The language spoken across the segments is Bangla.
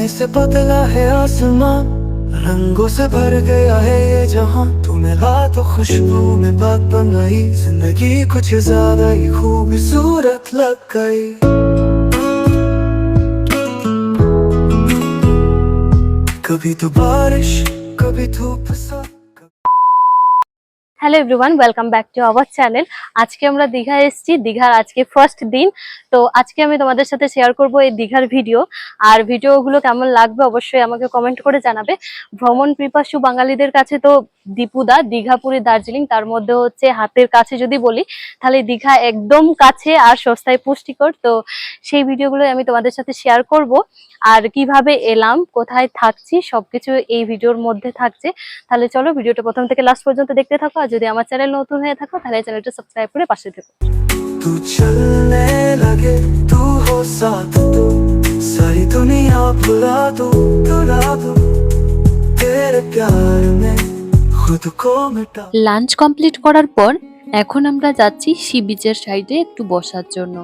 से बदला है आसमां, रंगों से भर गया है ये जहां। तू मिला तो खुशबू में बात बन गई, जिंदगी कुछ ज्यादा ही खूबसूरत लग गई। कभी तो बारिश, कभी धूप सा। Hello everyone, welcome back to our channel. আজকে আমরা দীঘা এসেছি, দীঘার আজকে ফার্স্ট দিন। তো আজকে আমি তোমাদের সাথে শেয়ার করব এই দীঘার ভিডিও। আর ভিডিওগুলো কেমন লাগবে অবশ্যই আমাকে কমেন্ট করে জানাবে। ভ্রমণ পিপাসু বাঙালিদের কাছে তো দীপুদা, দীঘা পুরী দার্জিলিং, তার মধ্যে হচ্ছে হাতের কাছে যদি বলি তাহলে দীঘা একদম কাছে আর সস্তায় পুষ্টিকর। তো সেই ভিডিওগুলো আমি তোমাদের সাথে শেয়ার করব। আর কিভাবে এলাম, কোথায় থাকছি, সবকিছু এই ভিডিওর মধ্যে থাকছে। তাহলে চলো ভিডিওটা প্রথম থেকে লাস্ট পর্যন্ত দেখতে থাকো। আর যদি আমার চ্যানেল নতুন হয়ে থাকো তাহলে চ্যানেলটা সাবস্ক্রাইব করে পাশে থেকো। तू चलने लगे, तू हो साथ, तू सारी दुनिया भुला दूं, तेरे प्यार में खुद को मिटा। লাঞ্চ কমপ্লিট করার পর এখন আমরা যাচ্ছি সি বিচের সাইডে একটু বসার জন্য।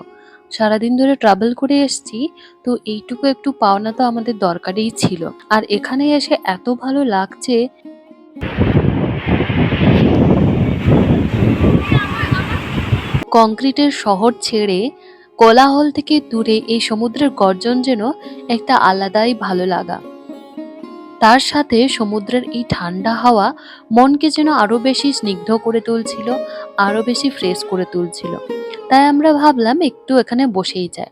সারাদিন ধরে ট্রাভেল করে এসেছি, তো এইটুকু একটু পাওনা তো আমাদের দরকারই ছিল। আর এখানে এসে এত ভালো লাগছে। কংক্রিটের শহর ছেড়ে কোলাহল থেকে দূরে এই সমুদ্রের গর্জন যেন একটা আলাদাই ভালো লাগা। তার সাথে সমুদ্রের এই ঠান্ডা হাওয়া মনকে যেন আরো বেশি স্নিগ্ধ করে তুলছিল, আরো বেশি ফ্রেশ করে তুলছিল। তাই আমরা ভাবলাম একটু এখানে বসেই যায়।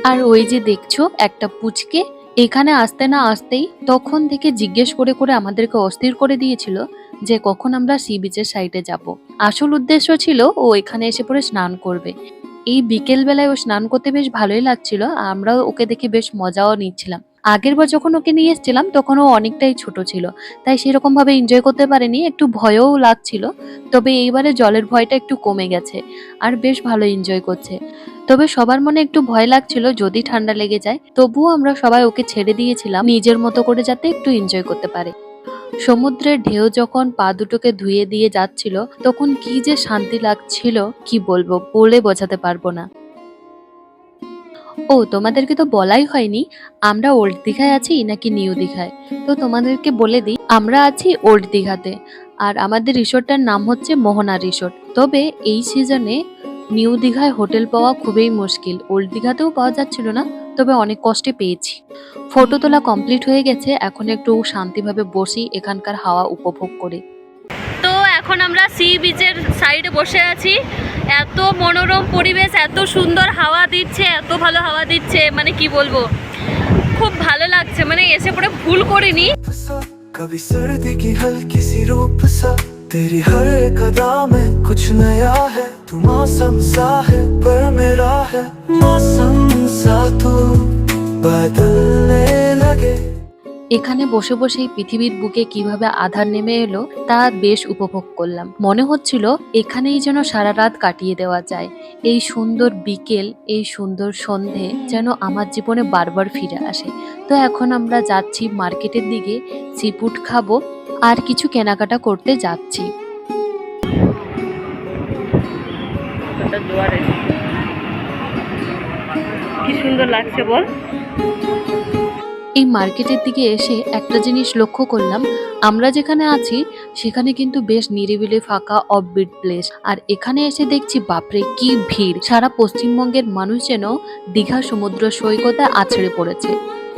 আর ওই যে দেখছো একটা পুচকে এখানে আসতে না আসতেই তখন থেকে জিজ্ঞেস করে করে আমাদেরকে অস্থির করে দিয়েছিল যে কখন আমরা সি বিচের সাইডে যাব। আসল উদ্দেশ্য ছিল ও এখানে এসে পরে স্নান করবে। এই বিকেল বেলায় ও স্নান করতে বেশ ভালোই লাগছিল, আমরাও ওকে দেখে বেশ মজাও নিচ্ছিলাম। আগের বার যখন ওকে নিয়ে এসেছিলাম তখন ও অনেকটাই ছোট ছিল, তাই সেরকম ভাবে এনজয় করতে পারেনি, একটু ভয়ও লাগছিল। তবে এইবারে জলের ভয়টা একটু কমে গেছে আর বেশ ভালো এনজয় করছে। তবে সবার মনে একটু ভয় লাগছিল যদি ঠান্ডা লেগে যায়, তবুও আমরা সবাই ওকে ছেড়ে দিয়েছিলাম নিজের মতো করে যাতে একটু এনজয় করতে পারে। সমুদ্রের ঢেউ যখন পা দুটোকে ধুয়ে দিয়ে যাচ্ছিল তখন কি যে শান্তি লাগছিল, কি বলবো, বলে বোঝাতে পারবো না। ও তোমাদেরকে তো বলাই হয়নি আমরা ওল্ড দীঘায় আছি নাকি নিউ দীঘায়। তো তোমাদেরকে বলে দিই, আমরা আছি ওল্ড দীঘাতে। আর আমাদের রিসোর্টটার নাম হচ্ছে মোহনা রিসোর্ট। তবে এই সিজনে নিউ দীঘায় হোটেল পাওয়া খুবই মুশকিল, ওল্ড দীঘাতেও পাওয়া যাচ্ছিল না, তবে অনেক কষ্টে পেয়েছি। ফটো তোলা কমপ্লিট হয়ে গেছে, এখন একটু শান্তিভাবে বসি, এখানকার হাওয়া উপভোগ করি। তো এখন আমরা সি বিচের সাইডে বসে আছি। এত মনোরম পরিবেশ, এত সুন্দর হাওয়া দিচ্ছে, এত ভালো হাওয়া দিচ্ছে, মানে কি বলবো, খুব ভালো লাগছে। মানে এসে পরে ভুল করিনি। कभी सर्दी की हल्की सी रूप सा, तेरी हर एक अदा में कुछ नया है। तू मौसम सा है पर मेरा है मौसम सा, तू बदलने लगे। এখানে বসে বসে পৃথিবীর বুকে কিভাবে আধার নেমে এলো তা বেশ উপভোগ করলাম। মনে হচ্ছিল এখানেই যেন সারা রাত কাটিয়ে দেওয়া যায়। এই সুন্দর বিকেল, এই সুন্দর সন্ধে যেন আমার জীবনে বারবার ফিরে আসে। তো এখন আমরা যাচ্ছি মার্কেটের দিকে, সি ফুড খাবো আর কিছু কেনাকাটা করতে যাচ্ছি। কি সুন্দর লাগছে বল। এই মার্কেটের দিকে এসে একটা জিনিস লক্ষ্য করলাম, আমরা যেখানে আছি সেখানে কিন্তু বেশ নিরিবিলি ফাঁকা অফবিট প্লেস। আর এখানে এসে দেখছি বাপরে কি ভিড়, সারা পশ্চিমবঙ্গের মানুষ যেন দীঘা সমুদ্র সৈকতে আছড়ে পড়েছে।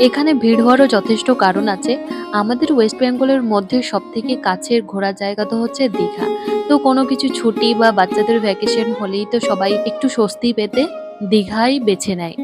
এখানে ভিড় হওয়ারও যথেষ্ট কারণ আছে। আমাদের ওয়েস্ট বেঙ্গলের মধ্যে সব থেকে কাছের ঘোরার জায়গা তো হচ্ছে দীঘা। তো কোনো কিছু ছুটি বা বাচ্চাদের ভ্যাকেশন হলেই তো সবাই একটু স্বস্তি পেতে দীঘাই বেছে নেয়।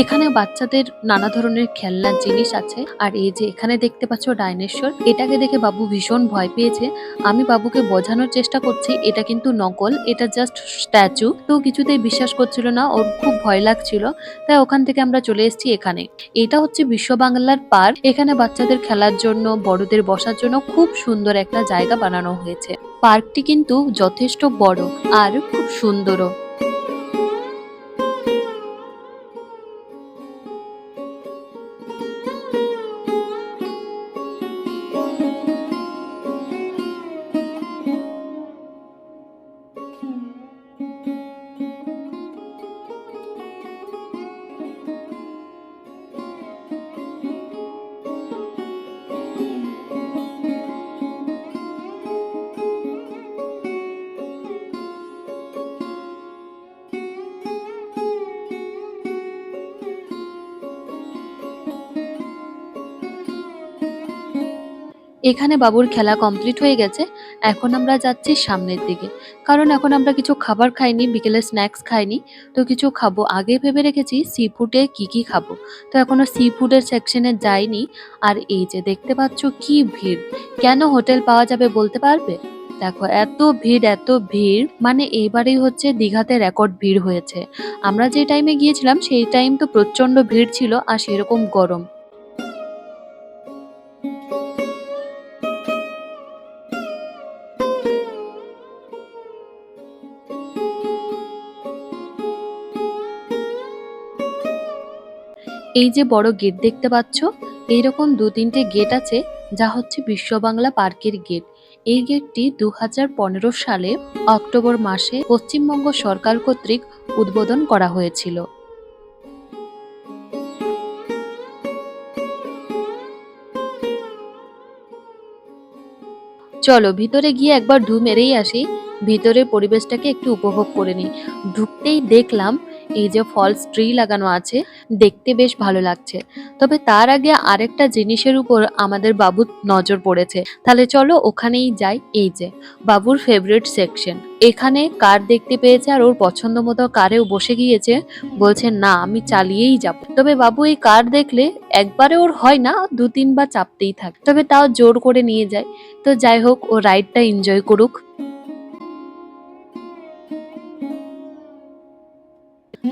এখানে বাচ্চাদের নানা ধরনের খেলনার জিনিস আছে। আর এই যে এখানে দেখতে পাচ্ছ ডাইনোসর, এটাকে দেখে বাবু ভীষণ ভয় পেয়েছে। আমি বাবুকে বোঝানোর চেষ্টা করছি এটা কিন্তু নকল, এটা জাস্ট স্ট্যাচু। তো কিছুতেই বিশ্বাস করছিল না, ওর খুব ভয় লাগছিল। তাই ওখান থেকে আমরা চলে এসেছি এখানে। এটা হচ্ছে বিশ্ব বাংলার পার্ক। এখানে বাচ্চাদের খেলার জন্য, বড়দের বসার জন্য খুব সুন্দর একটা জায়গা বানানো হয়েছে। পার্কটি কিন্তু যথেষ্ট বড় আর খুব সুন্দরও। এখানে বাবুর খেলা কমপ্লিট হয়ে গেছে। এখন আমরা যাচ্ছি সামনের দিকে। কারণ এখন আমরা কিছু খাবার খাইনি, বিকেলে স্ন্যাক্স খাইনি। তো কিছু খাবো। আগে ভেবে রেখেছি সি ফুডে কি খাবো। তো এখনো সি ফুডের সেকশনে যাইনি। আর এই যে দেখতে পাচ্ছ কি ভিড়। কেন হোটেল পাওয়া যাবে বলতে পারবে? দেখো এত ভিড়, মানে এইবারেই হচ্ছে দীঘাতে রেকর্ড ভিড় হয়েছে। আমরা যে টাইমে গিয়েছিলাম সেই টাইম তো প্রচন্ড ভিড় ছিল আর সেরকম গরম। এই যে বড় গেট দেখতে পাচ্ছ, এইরকম ২-৩টে গেট আছে, যা হচ্ছে বিশ্ব বাংলা পার্কের গেট। এই গেটটি ২০১৫ সালে অক্টোবর মাসে পশ্চিমবঙ্গ সরকার কর্তৃক উদ্বোধন করা হয়েছিল। চলো ভিতরে গিয়ে একবার ঢু মেরেই আসি। ভিতরের পরিবেশটাকে একটু উপভোগ করে নিই। ঢুকতেই দেখলাম এই যে ফলস ট্রি লাগানো আছে, দেখতে বেশ ভালো লাগছে। তবে তার আগে আরেকটা জিনিসের উপর আমাদের বাবুর নজর পড়েছে। তাহলে চলো ওখানেই যাই। এই যে বাবুর ফেভারিট সেকশন। এখানে কার দেখতে পেয়েছে আর ওর পছন্দ মতো কারেও বসে গিয়েছে। বলছে না আমি চালিয়েই যাব। তবে বাবু এই কার দেখলে একবারে ওর হয় না, ২-৩ বার চাপতেই থাকে। তবে তাও জোর করে নিয়ে যায়। তো যাই হোক ও রাইডটা এনজয় করুক।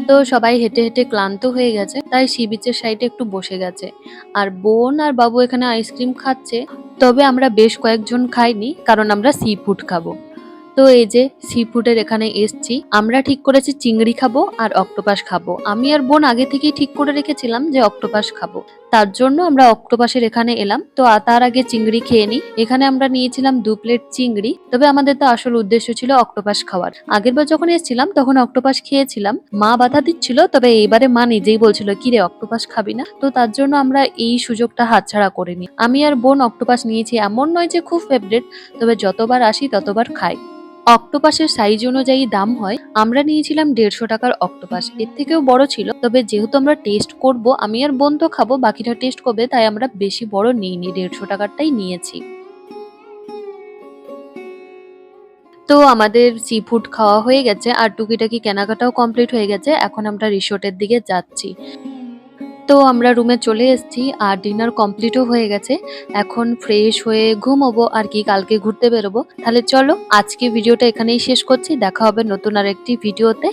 তো সবাই হেঁটে হেঁটে ক্লান্ত হয়ে গেছে, তাই সি বিচের সাইডে একটু বসে গেছে। আর বোন আর বাবু এখানে আইসক্রিম খাচ্ছে। তবে আমরা বেশ কয়েকজন খাইনি, কারণ আমরা সি ফুড খাবো। তো এই যে সি ফুডের এখানে এসছি। আমরা ঠিক করেছি চিংড়ি খাবো আর অক্টোপাস খাবো। আমি আর বোন আগে থেকেই ঠিক করে রেখেছিলাম যে অক্টোপাস খাবো। তার জন্য আমরা অক্টোপাসের এখানে এলাম। তো তার আগে চিংড়ি খেয়ে নিই। এখানে আমরা নিয়েছিলাম ২ প্লেট চিংড়ি। তবে আমাদের তো আসল উদ্দেশ্য ছিল অক্টোপাস খাওয়ার। আগেরবার যখন এসেছিলাম তখন অক্টোপাস খেয়েছিলাম। মা বাধা দিচ্ছিল, তবে এইবারে মা নিজেই বলছিল কি রে অক্টোপাস খাবি না? তো তার জন্য আমরা এই সুযোগটা হাতছাড়া করিনি। আমি আর বোন অক্টোপাস নিয়েছি, এমন নয় যে খুব ফেভারিট, তবে যতবার আসি ততবার খাই। অক্টোপাসের সাইজ অনুযায়ী দাম হয়। আমরা নিয়েছিলাম ১৫০ টাকার অক্টোপাস, এর থেকেও বড় ছিল। তবে যেহেতু আমরা টেস্ট করব, আমি আর বোন তো খাবো, বাকিটা টেস্ট করবে, তাই আমরা বেশি বড় নিইনি, ১৫০ টাকারটাই নিয়েছি। তো আমাদের সি ফুড খাওয়া হয়ে গেছে আর টুকিটাকি কেনাকাটাও কমপ্লিট হয়ে গেছে। এখন আমরা রিসোর্টের দিকে যাচ্ছি। তো আমরা রুমে চলে এসেছি আর ডিনার কমপ্লিটও হয়ে গেছে। এখন ফ্রেশ হয়ে ঘুমোবো আর কি, কালকে ঘুরতে বেরোবো। তাহলে চলো আজকে ভিডিওটা এখানেই শেষ করছি। দেখা হবে নতুন আরেকটি ভিডিওতে।